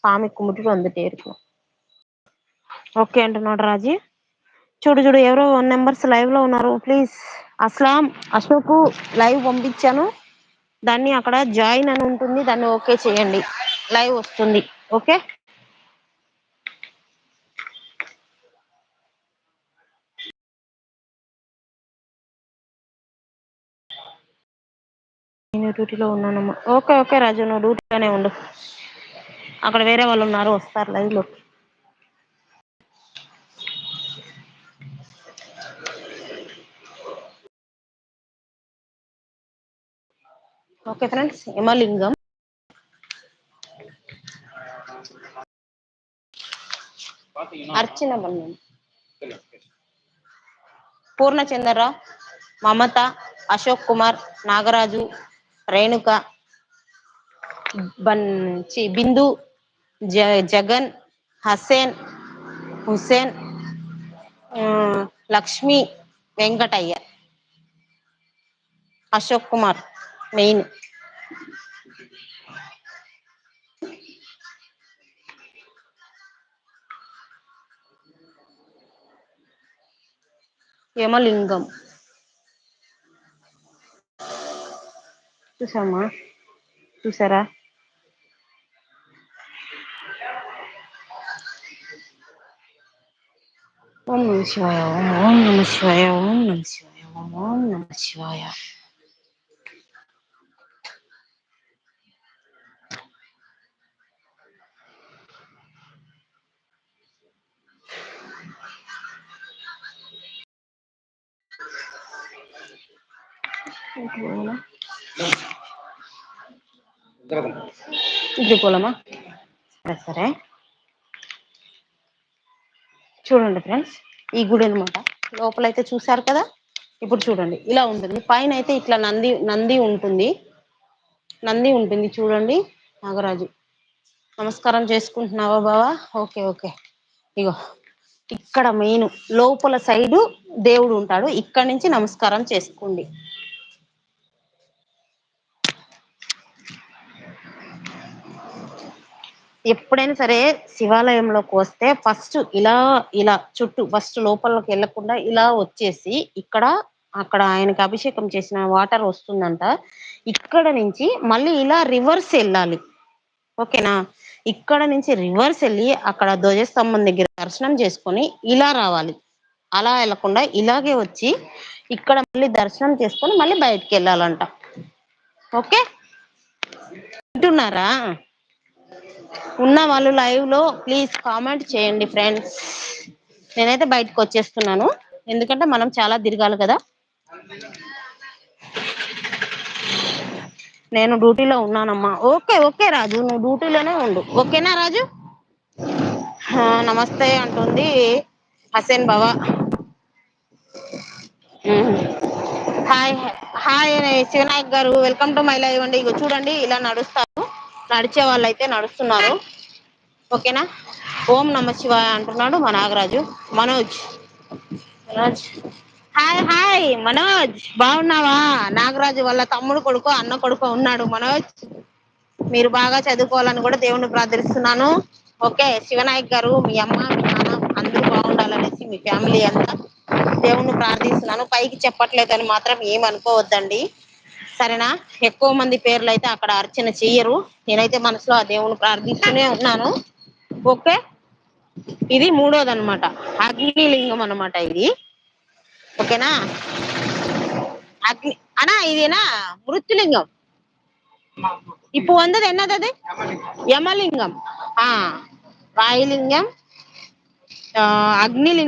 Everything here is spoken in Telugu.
சாமி கும்பிட்டுட்டு வந்துட்டே இருக்கணும். ఓకే అంటున్నాడు రాజీ. చూడు చూడు ఎవరో 1 మెంబర్స్ లైవ్ లో ఉన్నారు. ప్లీజ్ అస్లాం అశోక్ లైవ్ పంపించాను, దాన్ని అక్కడ జాయిన్ అని ఉంటుంది, దాన్ని ఓకే చేయండి, లైవ్ వస్తుంది. ఓకే నేను డ్యూటీలో ఉన్నానమ్మా. ఓకే ఓకే రాజు, నువ్వు డ్యూటీలోనే ఉండు, అక్కడ వేరే వాళ్ళు ఉన్నారు, వస్తారు లైవ్ లో. ఓకే ఫ్రెండ్స్, యమలింగం అర్చన బన్నం, పూర్ణచంద్రరావు, మమత, అశోక్ కుమార్, నాగరాజు, రేణుక, బిందు, జగన్, హసేన్, హుసేన్, లక్ష్మి, వెంకటయ్య, అశోక్ కుమార్ మెయిన్. యమలింగం చూసామా, చూసారా? ఓం నమ శివాయ, ఓం నమ శివాయ, ఓం నమ శివాయ, ఓం నమ శివాయ. ఇది పోలమా? సరే చూడండి ఫ్రెండ్స్, ఈ గుడి అనమాట. లోపలైతే చూసారు కదా, ఇప్పుడు చూడండి ఇలా ఉంటుంది. పైన అయితే ఇట్లా నంది ఉంటుంది, నంది ఉంటుంది చూడండి. నాగరాజు నమస్కారం చేసుకుంటున్నావా బావా? Okay okay. ఇగో ఇక్కడ మెయిన్ లోపల సైడు దేవుడు ఉంటాడు, ఇక్కడ నుంచి నమస్కారం చేసుకోండి. ఎప్పుడైనా సరే శివాలయంలోకి వస్తే ఫస్ట్ ఇలా ఇలా చుట్టూ ఫస్ట్ లోపలికి వెళ్ళకుండా ఇలా వచ్చేసి ఇక్కడ అక్కడ ఆయనకి అభిషేకం చేసిన వాటర్ వస్తుందంట, ఇక్కడ నుంచి మళ్ళీ ఇలా రివర్స్ వెళ్ళాలి. ఓకేనా? ఇక్కడ నుంచి రివర్స్ వెళ్ళి అక్కడ ధ్వజస్తంభం దగ్గర దర్శనం చేసుకొని ఇలా రావాలి. అలా వెళ్ళకుండా ఇలాగే వచ్చి ఇక్కడ మళ్ళీ దర్శనం చేసుకొని మళ్ళీ బయటికి వెళ్ళాలంట. ఓకే, వింటున్నారా? ఉన్న వాళ్ళు లైవ్ లో ప్లీజ్ కామెంట్ చేయండి ఫ్రెండ్స్. నేనైతే బయటకు వచ్చేస్తున్నాను, ఎందుకంటే మనం చాలా తిరగాలి కదా. నేను డ్యూటీలో ఉన్నానమ్మా. ఓకే ఓకే రాజు, నువ్వు డ్యూటీలోనే ఉండు, ఓకేనా రాజు? నమస్తే అంటుంది హసేన్ బావా. హాయ్ హాయ్ శివనాయక్ గారు, వెల్కమ్ టు మై లైవ్ అండి. ఇగో చూడండి ఇలా నడుస్తారు, నడిచే వాళ్ళు అయితే నడుస్తున్నారు. ఓకేనా? ఓం నమ శివాయ అంటున్నాడు మా నాగరాజు. మనోజ్ హాయ్ హాయ్ మనోజ్, బాగున్నావా? నాగరాజు వాళ్ళ తమ్ముడు కొడుకు, అన్న కొడుకు ఉన్నాడు మనోజ్. మీరు బాగా చదువుకోవాలని కూడా దేవుణ్ణి ప్రార్థిస్తున్నాను. ఓకే శివనాయక్ గారు, మీ అమ్మ మీ నాన్న అందరూ బాగుండాలనేసి మీ ఫ్యామిలీ అంతా దేవుణ్ణి ప్రార్థిస్తున్నాను. పైకి చెప్పట్లేదని మాత్రం ఏమనుకోవద్దండి, సరేనా? ఎక్కువ మంది పేర్లు అయితే అక్కడ అర్చన చెయ్యరు, నేనైతే మనసులో ఆ దేవుని ప్రార్థిస్తూనే ఉన్నాను. ఓకే, ఇది మూడోది అనమాట, అగ్నిలింగం అనమాట ఇది. ఓకేనా? అనా ఇదేనా మృత్యులింగం. இப்போ வந்தது என்னது அது? யமலிங்கம். வாயுலிங்கம், அக்னிலிங்கம்,